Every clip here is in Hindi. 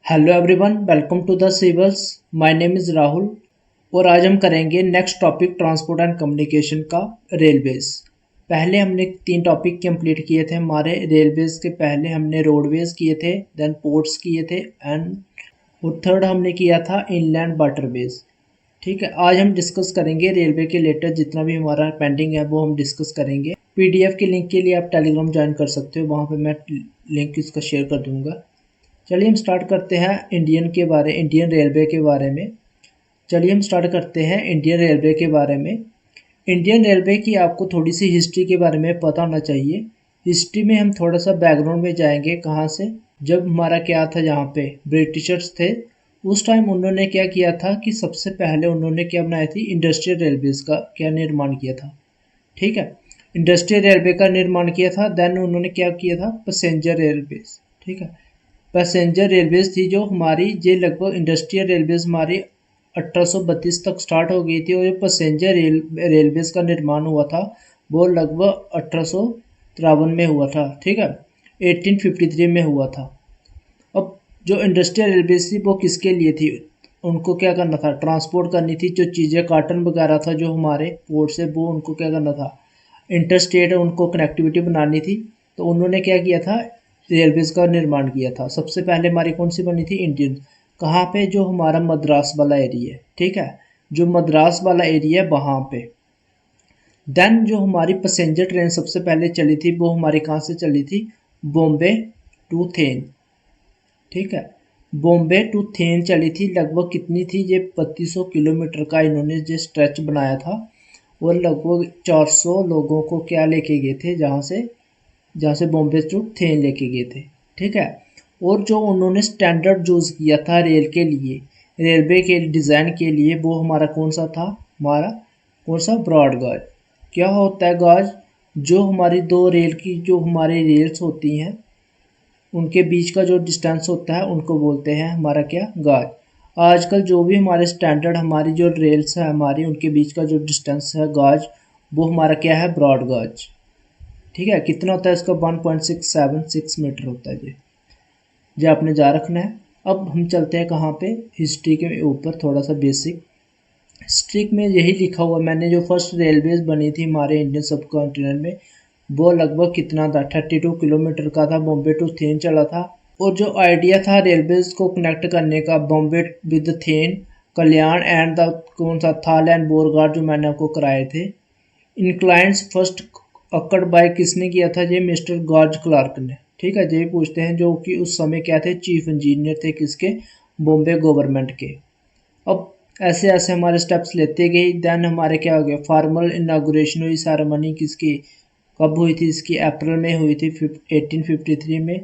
Hello everyone, welcome to the civils. My name is Rahul और आज हम करेंगे next topic transport and communication का रेलवेज। पहले हमने 3 टॉपिक कंप्लीट किए थे हमारे रेलवेज के। पहले हमने रोडवेज किए थे, देन पोर्ट्स किए थे एंड और थर्ड हमने किया था इनलैंड वाटरवेज। ठीक है, आज हम डिस्कस करेंगे रेलवे के रिलेटेड जितना भी हमारा पेंडिंग है वो हम डिस्कस करेंगे। पीडीएफ के लिंक के लिए आप टेलीग्राम ज्वाइन कर सकते हो, वहाँ पे मैं लिंक इसका शेयर कर दूंगा। चलिए हम स्टार्ट करते हैं इंडियन रेलवे के बारे में। चलिए हम स्टार्ट करते हैं इंडियन रेलवे के बारे में। इंडियन रेलवे की आपको थोड़ी सी हिस्ट्री के बारे में पता होना चाहिए। हिस्ट्री में हम थोड़ा सा बैकग्राउंड में जाएंगे। कहाँ से, जब हमारा क्या था, जहाँ पे ब्रिटिशर्स थे उस टाइम उन्होंने क्या किया था कि सबसे पहले उन्होंने क्या बनाई थी, इंडस्ट्रियल रेलवेज का क्या निर्माण किया था। ठीक है, इंडस्ट्रियल रेलवे का निर्माण किया था। देन उन्होंने क्या किया था, पैसेंजर रेलवेज। ठीक है, पैसेंजर रेलवेज थी जो हमारी ये लगभग इंडस्ट्रियल रेलवेज हमारी 1832 तक स्टार्ट हो गई थी और जो पैसेंजर रेलवेज का निर्माण हुआ था वो लगभग 1853 में हुआ था। ठीक है, 1853 में हुआ था। अब जो इंडस्ट्रियल रेलवेज थी वो किसके लिए थी, उनको क्या करना था, ट्रांसपोर्ट करनी थी। जो चीज़ें कार्टन वगैरह था जो हमारे पोर्ट से, वो उनको क्या करना था, इंटरस्टेट उनको कनेक्टिविटी बनानी थी। तो उन्होंने क्या किया था, रेलवेज का निर्माण किया था। सबसे पहले हमारी कौन सी बनी थी, इंडियन। कहाँ पे, जो हमारा मद्रास वाला एरिया है। ठीक है, जो मद्रास वाला एरिया है वहाँ पे। देन जो हमारी पैसेंजर ट्रेन सबसे पहले चली थी वो हमारी कहाँ से चली थी, बॉम्बे टू थेन। ठीक है, बॉम्बे टू थेन चली थी। लगभग कितनी थी ये, 3200 किलोमीटर का इन्होंने जो स्ट्रेच बनाया था। और लगभग 400 लोगों को क्या लेके गए थे, जहाँ से बॉम्बे टू थेन लेके गए थे। ठीक है, और जो उन्होंने स्टैंडर्ड यूज़ किया था रेल के लिए, रेलवे के डिज़ाइन के लिए, वो हमारा कौन सा था, हमारा कौन सा, ब्रॉड गाज। क्या होता है गाज, जो हमारी दो रेल की जो हमारी रेल्स होती हैं उनके बीच का जो डिस्टेंस होता है उनको बोलते हैं हमारा क्या, गाज। आजकल जो भी हमारे स्टैंडर्ड हमारी जो रेल्स है हमारी, उनके बीच का जो डिस्टेंस है गाज, वो हमारा क्या है, ब्रॉड गाज। ठीक है, कितना होता है इसका, 1.676 मीटर होता है ये आपने जा रखना है। अब हम चलते हैं कहाँ पे, हिस्ट्री के ऊपर थोड़ा सा बेसिक। हिस्ट्री में यही लिखा हुआ, मैंने जो फर्स्ट रेलवेज बनी थी हमारे इंडियन सब कॉन्टिनेंट में, वो लगभग कितना था, 32 किलोमीटर का था। बॉम्बे टू थेन चला था। और जो आइडिया था रेलवेज को कनेक्ट करने का, Bombay with Thane, Kalyan and the कौन सा, थाल एंड बोरघाट, जो मैंने आपको कराए थे। इंक्लाइंस फर्स्ट अक्कड़ बाय किसने किया था, ये मिस्टर गॉर्ज क्लार्क ने। ठीक है, ये पूछते हैं, जो कि उस समय क्या थे, चीफ इंजीनियर थे किसके, बॉम्बे गवर्नमेंट के। अब ऐसे ऐसे हमारे स्टेप्स लेते गए। देन हमारे क्या हो गया, फॉर्मल इनागुरेशन हुई, सेरेमनी किसकी, कब हुई थी, इसकी अप्रैल में हुई थी 1853 में।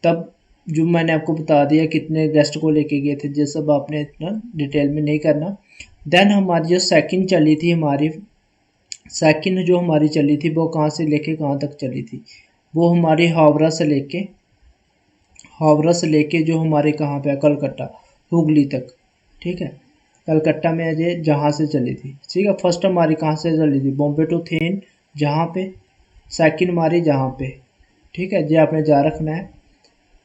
तब जो मैंने आपको बता दिया कितने गेस्ट को लेके गए थे, ये सब आपने इतना डिटेल में नहीं करना। देन हमारी जो सेकंड चली थी, हमारी सेकंड जो हमारी चली थी वो कहाँ से लेके कहाँ तक चली थी, वो हमारी हावड़ा से लेके जो हमारे कहाँ पे, कलकत्ता, हुगली तक। ठीक है, कलकत्ता में ये जहाँ से चली थी। ठीक है, फर्स्ट हमारी कहाँ से चली थी, बॉम्बे टू थेन, जहाँ पे। सेकंड हमारी जहाँ पे। ठीक है, ये आपने जा रखना है।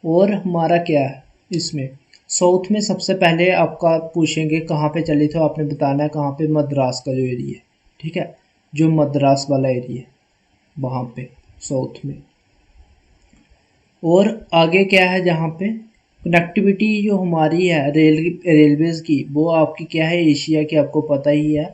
और हमारा क्या है इसमें, साउथ में सबसे पहले आपका पूछेंगे कहाँ पे चली, तो आपने बताना है कहाँ पे, मद्रास का जो एरिया है। ठीक है, जो मद्रास वाला एरिया वहाँ पे साउथ में। और आगे क्या है, जहाँ पे कनेक्टिविटी जो हमारी है रेलवेज की, वो आपकी क्या है, एशिया की, आपको पता ही है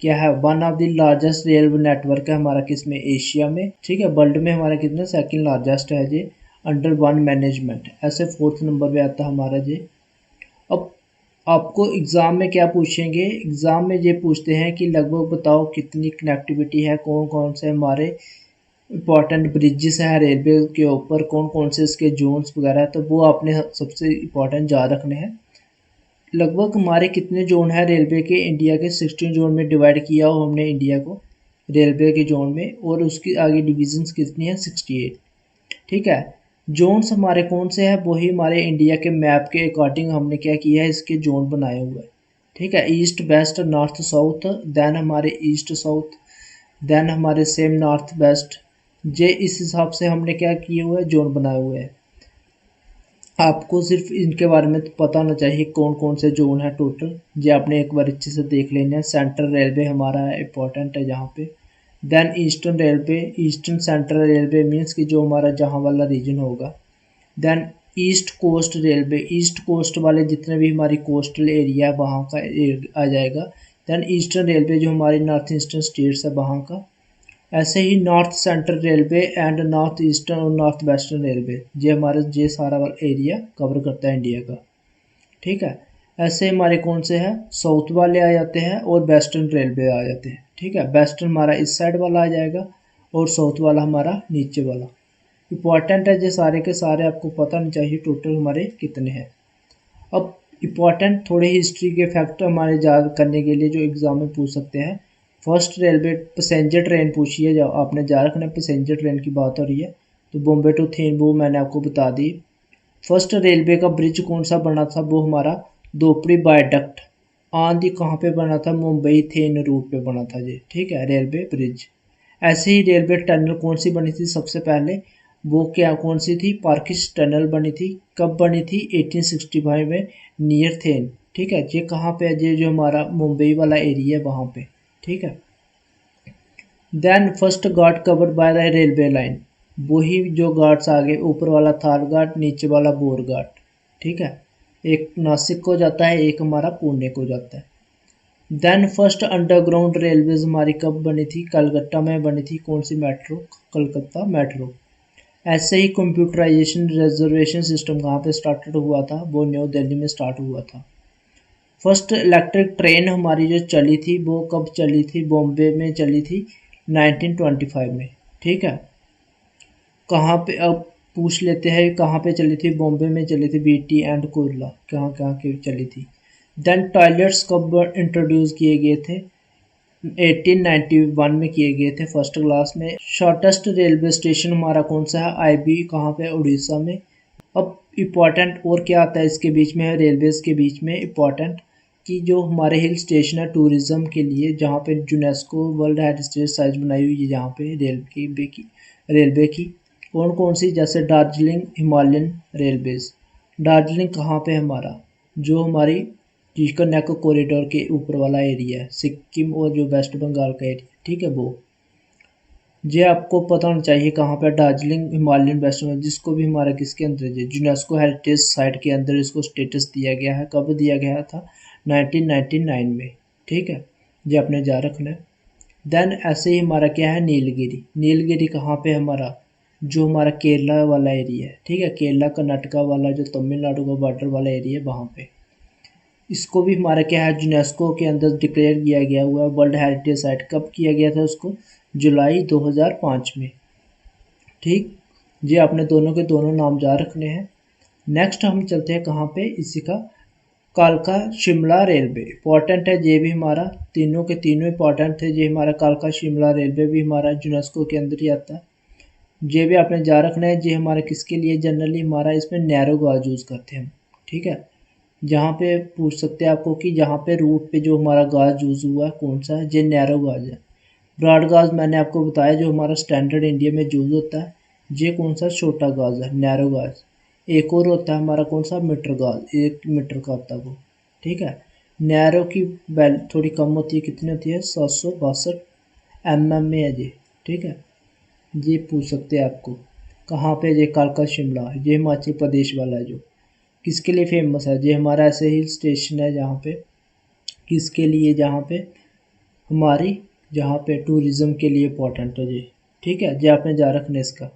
क्या है, one of the largest railway network है हमारा किसमें, एशिया में। ठीक है, वर्ल्ड में हमारा कितना, सेकंड लार्जेस्ट है ये, अंडर वन मैनेजमेंट, ऐसे 4th नंबर पे आता है हमारा ये। अब आपको एग्ज़ाम में क्या पूछेंगे, एग्ज़ाम में ये पूछते हैं कि लगभग बताओ कितनी कनेक्टिविटी है, कौन कौन से हमारे इम्पॉर्टेंट ब्रिजेस हैं रेलवे के ऊपर, कौन कौन से इसके जोन्स वगैरह, तो वो आपने सबसे इम्पॉर्टेंट याद रखने हैं। लगभग हमारे कितने जोन है रेलवे के, इंडिया के 16 जोन में डिवाइड किया हो हमने इंडिया को रेलवे के जोन में, और उसकी आगे डिविजन्स कितनी है, 68। ठीक है, जोन्स हमारे कौन से हैं, वही हमारे इंडिया के मैप के अकॉर्डिंग हमने क्या किया है, इसके जोन बनाए हुए हैं। ठीक है, east west north south, then हमारे ईस्ट साउथ, देन हमारे सेम नॉर्थ वेस्ट। जे इस हिसाब से हमने क्या किए हुए हैं, जोन बनाए हुए हैं। आपको सिर्फ इनके बारे में तो पता होना चाहिए कौन कौन से जोन है टोटल। ये आपने एक बार अच्छे से देख लेना है। सेंट्रल रेलवे हमारा इम्पोर्टेंट है यहाँ पे। Then eastern railway, eastern central railway means कि जो हमारा जहाँ वाला रीजन होगा। Then east coast railway, east coast वाले जितने भी हमारी कोस्टल एरिया है वहाँ का आ जाएगा। देन ईस्टर्न रेलवे जो हमारी नॉर्थ ईस्टर्न स्टेट्स है वहाँ का। ऐसे ही north central railway and north eastern और नॉर्थ वेस्टर्न रेलवे, ये हमारा ये सारा एरिया कवर करता है इंडिया का। ठीक है। ऐसे हमारे कौन से हैं, साउथ वाले आ जाते हैं और वेस्टर्न रेलवे आ जाते हैं। ठीक है, वेस्टर्न हमारा इस साइड वाला आ जाएगा और साउथ वाला हमारा नीचे वाला। इम्पॉर्टेंट है, ये सारे के सारे आपको पता नहीं चाहिए टोटल हमारे कितने हैं। अब इम्पॉर्टेंट थोड़े हिस्ट्री के फैक्ट हमारे याद करने के लिए जो एग्ज़ाम में पूछ सकते हैं। फर्स्ट रेलवे पैसेंजर ट्रेन पूछी है, जब आपने जा रखना पैसेंजर ट्रेन की बात हो रही है तो बॉम्बे टू थेन वो मैंने आपको बता दी। फर्स्ट रेलवे का ब्रिज कौन सा बना था, वो हमारा दोपड़ी वायडक्ट आंधी कहाँ पे बना था, मुंबई थेन रूट पे बना था ये। ठीक है, रेलवे ब्रिज। ऐसे ही रेलवे टनल कौन सी बनी थी सबसे पहले, वो क्या कौन सी थी, पार्किश टनल बनी थी। कब बनी थी, 1865 में, नियर थेन। ठीक है, ये कहाँ पे है, ये जो हमारा मुंबई वाला एरिया है वहाँ पे। ठीक है। Then first ghat covered by the railway line, वही जो घाट्स आगे ऊपर वाला थार घाट, नीचे वाला बोर घाट। ठीक है, एक नासिक को जाता है, एक हमारा पुणे को जाता है। देन फर्स्ट अंडरग्राउंड रेलवेज हमारी कब बनी थी, कलकत्ता में बनी थी। कौन सी मेट्रो, कलकत्ता मेट्रो। ऐसे ही कंप्यूटराइजेशन रिजर्वेशन सिस्टम कहाँ पे स्टार्टेड हुआ था, वो न्यू दिल्ली में स्टार्ट हुआ था। फर्स्ट इलेक्ट्रिक ट्रेन हमारी जो चली थी वो कब चली थी, बॉम्बे में चली थी 1925 में। ठीक है। कहाँ पे, अब पूछ लेते हैं कहाँ पे चली थी, बॉम्बे में चली थी, बीटी एंड कुर्ला, कहाँ कहाँ की चली थी। देन टॉयलेट्स कब इंट्रोड्यूस किए गए थे, 1891 में किए गए थे फर्स्ट क्लास में। शॉर्टेस्ट रेलवे स्टेशन हमारा कौन सा है, आईबी कहाँ पे, उड़ीसा में। अब इम्पॉर्टेंट और क्या आता है इसके बीच में, रेलवेज़ के बीच में इम्पॉर्टेंट कि जो हमारे हिल स्टेशन है टूरिज़्म के लिए, जहाँ पे यूनेस्को वर्ल्ड हेरिटेज साइट बनाई हुई है जहाँ पे रेलवे की कौन कौन सी, जैसे दार्जिलिंग हिमालयन रेलवेज़। दार्जिलिंग कहाँ पे हमारा, जो हमारी चिकन नेक कॉरिडोर के ऊपर वाला एरिया है, सिक्किम और जो वेस्ट बंगाल का एरिया। ठीक है, वो ये आपको पता होना चाहिए कहाँ पे, दार्जिलिंग हिमालयन वेस्टर्न, जिसको भी हमारा किसके अंदर है, यूनेस्को हेरिटेज साइट के अंदर इसको स्टेटस दिया गया है। कब दिया गया था, 1999 में। ठीक है, ये आपने जा रखना है। देन ऐसे ही हमारा क्या है, नीलगिरी। नीलगिरी कहाँ पे हमारा, जो हमारा केरला वाला एरिया है। ठीक है, केरला कर्नाटका वाला जो तमिलनाडु का बॉर्डर वाला एरिया है वहाँ पे। इसको भी हमारा क्या है, यूनेस्को के अंदर डिक्लेयर किया गया हुआ है वर्ल्ड हेरिटेज साइट। कब किया गया था उसको, जुलाई 2005 में। ठीक, ये आपने दोनों के दोनों नाम याद रखने हैं। नेक्स्ट हम चलते हैं कहाँ पे, इसी का कालका शिमला रेलवे इंपॉर्टेंट है। ये भी हमारा तीनों के तीनों इंपॉर्टेंट थे। ये हमारा कालका शिमला रेलवे भी हमारा यूनेस्को के अंदर ही आता है। ये भी आपने याद रखना है। ये हमारा किसके लिए, जनरली हमारा इसमें नैरो गॉज यूज़ करते हैं हम। ठीक है, जहाँ पे पूछ सकते हैं आपको कि जहाँ पे रूट पे जो हमारा गाज यूज़ हुआ है कौन सा है, ये नैरो गाज है। ब्रॉड गाज मैंने आपको बताया जो हमारा स्टैंडर्ड इंडिया में यूज़ होता है। ये कौन सा, छोटा गाज है, नैरो गाज। एक और होता है हमारा कौन सा, मीटर गाज, 1 मीटर का होता है वो। ठीक है, नैरो की वैल्यू थोड़ी कम होती है, कितनी होती है, 762 में है ये। ठीक है, ये पूछ सकते हैं आपको कहाँ पे, ये कालका शिमला, ये हिमाचल प्रदेश वाला है जो किसके लिए फेमस है। ये हमारा ऐसे हिल स्टेशन है जहाँ पे किसके लिए, जहाँ पे हमारी, जहाँ पे टूरिज़्म के लिए इम्पोर्टेंट है ये। ठीक है, ये आपने जा रखना इसका।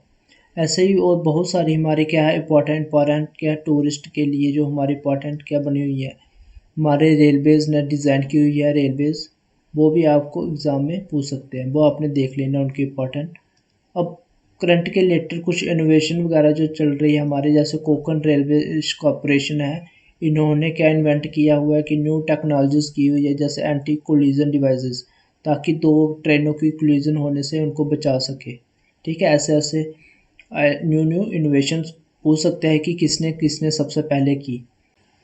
ऐसे ही और बहुत सारी हमारी क्या है इम्पोर्टेंट क्या टूरिस्ट के लिए जो हमारी इम्पोर्टेंट क्या बनी हुई है, हमारे रेलवेज़ ने डिज़ाइन की हुई है रेलवेज़, वो भी आपको एग्ज़ाम में पूछ सकते हैं, वो आपने देख लेना उनकी इम्पोर्टेंट। अब करंट के रिलेटेड कुछ इनोवेशन वगैरह जो चल रही है हमारे, जैसे कोकण रेलवे कॉरपोरेशन है, इन्होंने क्या इन्वेंट किया हुआ है कि न्यू टेक्नोलॉजीज़ की हुई है, जैसे एंटी कोलिजन डिवाइसेस, ताकि दो ट्रेनों की कोलिजन होने से उनको बचा सके। ठीक है, ऐसे ऐसे न्यू न्यू इनोवेशंस पूछ सकते हैं कि किसने किसने सबसे पहले की।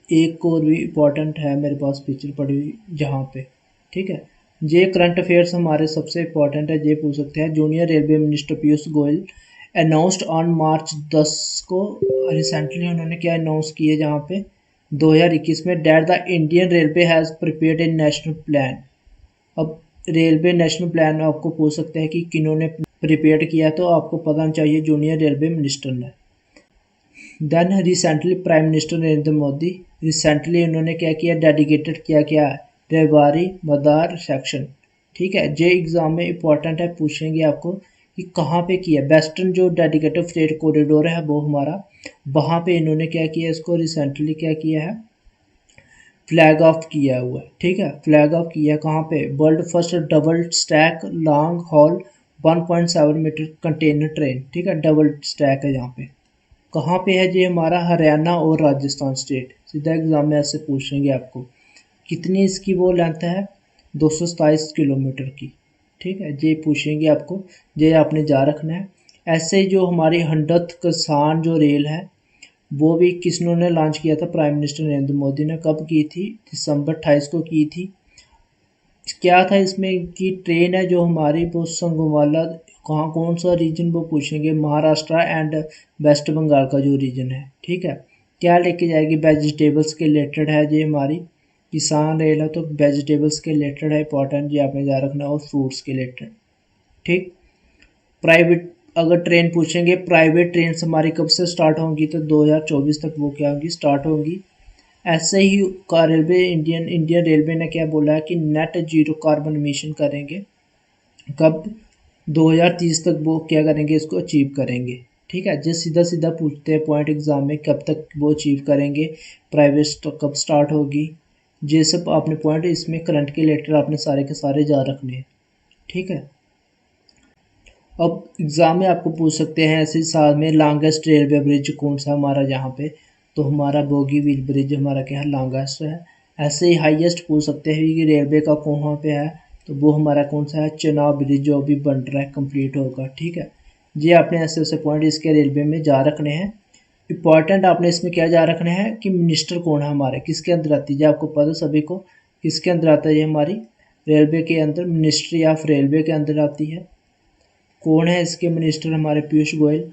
एक और भी इम्पोर्टेंट है मेरे पास पिक्चर पड़ी हुई जहाँ पे। ठीक है, ये करंट अफेयर्स हमारे सबसे इम्पोर्टेंट है, ये पूछ सकते हैं। Junior railway minister Piyush Goyal announced on March 10 को रिसेंटली उन्होंने क्या अनाउंस किया जहाँ पे 2021 में that the Indian railway has prepared A national plan. अब रेलवे नेशनल प्लान आपको पूछ सकते हैं कि किन्होंने प्रिपेयर किया, तो आपको पता चाहिए जूनियर रेलवे मिनिस्टर ने। Then recently prime minister Narendra Modi recently उन्होंने क्या किया, डेडिकेटेड किया क्या रेवाड़ी मदार सेक्शन। ठीक है, जे एग्ज़ाम में इंपॉर्टेंट है, पूछेंगे आपको कि कहाँ पे किया। वेस्टर्न जो डेडिकेटेड फ्रेट कॉरिडोर है वो हमारा, वहाँ पे इन्होंने क्या किया, इसको रिसेंटली क्या किया है, फ्लैग ऑफ किया हुआ है। ठीक है, फ्लैग ऑफ किया कहाँ पे, world first double stack long haul 1.7 metre container train. ठीक है, डबल स्टैक है यहाँ पे। कहाँ पे है जी, हमारा हरियाणा और राजस्थान स्टेट। सीधा एग्जाम में ऐसे पूछेंगे आपको कितनी इसकी वो लेंथ है, 227 किलोमीटर की। ठीक है, ये पूछेंगे आपको, ये आपने जा रखना है। ऐसे ही जो हमारी 100th किसान जो रेल है वो भी किसने लॉन्च किया था, प्राइम मिनिस्टर नरेंद्र मोदी ने। कब की थी, दिसंबर 28 को की थी। क्या था इसमें कि ट्रेन है जो हमारी वो संगोवाला, कहाँ कौन सा रीजन वो पूछेंगे, महाराष्ट्र एंड वेस्ट बंगाल का जो रीजन है। ठीक है, क्या लेके जाएगी, वेजिटेबल्स के रिलेटेड है ये हमारी किसान रेल है, तो वेजिटेबल्स के रिलेटेड है, इंपॉर्टेंट ये आपने याद रखना, और फ्रूट्स के रिलेटेड। ठीक, प्राइवेट अगर ट्रेन पूछेंगे, प्राइवेट ट्रेन हमारी कब से स्टार्ट होंगी, तो 2024 तक वो क्या होंगी, स्टार्ट होंगी। ऐसे ही का रेलवे इंडियन रेलवे ने क्या बोला है कि नेट जीरो कार्बन एमिशन करेंगे। कब, 2030 तक वो क्या करेंगे, इसको अचीव करेंगे। ठीक है, जो सीधा सीधा पूछते हैं पॉइंट एग्जाम में, कब तक वो अचीव करेंगे, प्राइवेट कब स्टार्ट होगी, ये सब आपने पॉइंट इसमें करंट के रिलेटेड आपने सारे के सारे जा रखने हैं। ठीक है, अब एग्ज़ाम में आपको पूछ सकते हैं ऐसे साल में लॉन्गेस्ट रेलवे ब्रिज कौन सा हमारा यहाँ पे, तो हमारा बोगीबील ब्रिज हमारा क्या है, लॉन्गेस्ट है। ऐसे ही हाईएस्ट पूछ सकते हैं कि रेलवे का कहाँ पे है, तो वो हमारा कौन सा है, चेनाब ब्रिज, जो अभी बन रहा है, कंप्लीट होगा। ठीक है, ये आपने ऐसे ऐसे पॉइंट इसके रेलवे में जा रखने हैं। इंपॉर्टेंट आपने इसमें क्या जा रखना है कि मिनिस्टर कौन है हमारे, किसके अंदर आती है, आपको पता सभी को किसके अंदर आता है, ये हमारी रेलवे के अंदर मिनिस्ट्री ऑफ रेलवे के अंदर आती है। कौन है इसके मिनिस्टर, हमारे पीयूष गोयल।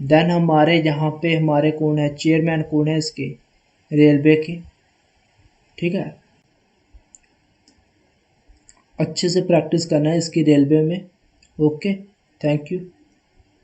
देन हमारे यहाँ पे हमारे कौन है, चेयरमैन कौन है इसके, रेलवे के। ठीक है, अच्छे से प्रैक्टिस करना है इसकी रेलवे में। Okay, thank you.